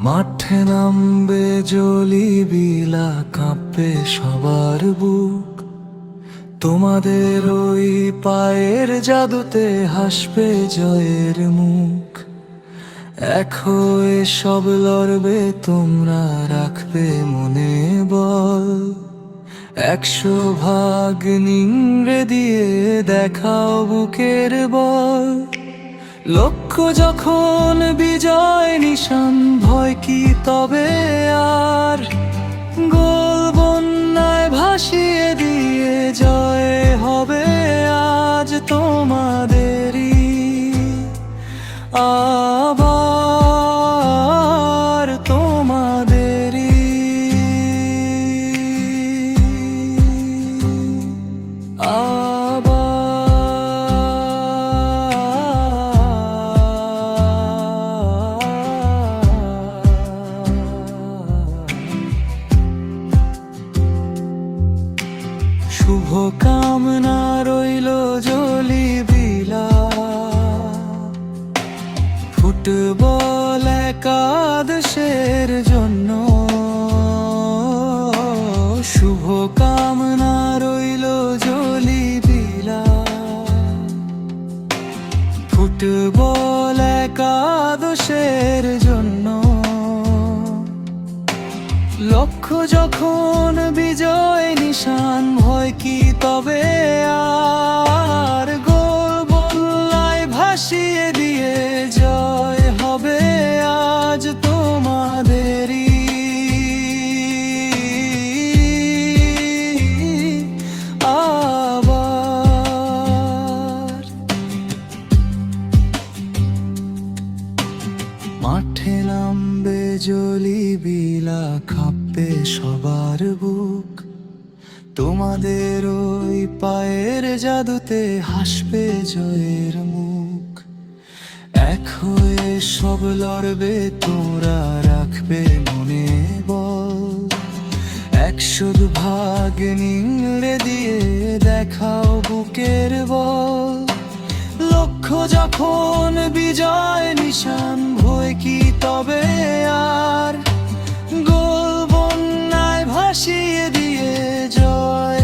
মাঠে নামবে জলি বিলা, কাঁপবে সবার বুক। তোমাদের ওই পায়ের জাদুতে হাসবে জয়ের মুখ। এখো এসব লড়বে তোমরা, রাখবে মনে বল। 100 ভাগ নিংড়ে দিয়ে দেখাও বুকের বল। লক্ষ্য যখন বিজয় নিশান, ভয় কি তবে আর? গোল বন্যায় ভাসিয়ে দিয়ে জয় হবে আজ তোমাদেরই। আবার তোমাদেরই। শুভ কামনা রইল জলি বিলা, ফুটবল একাদশের জন্য। শুভ কামনা রইল জলি বিলা, ফুটবল একাদশের জন্য। লক্ষ্য যখন বিজয় নিশান, ভয় কি তবে আর? গোল বন্যায় ভাসিয়ে দিয়ে জয় হবে আজ তোমাদেরই। আবার মাঠে নামবে জলি বিলা, কাঁপবে সবার বুক। তোমাদের ওই পায়ের জাদুতে হাসবে জয়ের মুখ। এক হয়ে সব লড়বে তোমরা, রাখবে মনে বল। 100 ভাগ নিংড়ে দিয়ে দেখাও বুকের বল। লক্ষ্য যখন বিজয় নিশান, ভয় কি তবে আর? গোল বন্যায় ভাসিয়ে দিয়ে জয়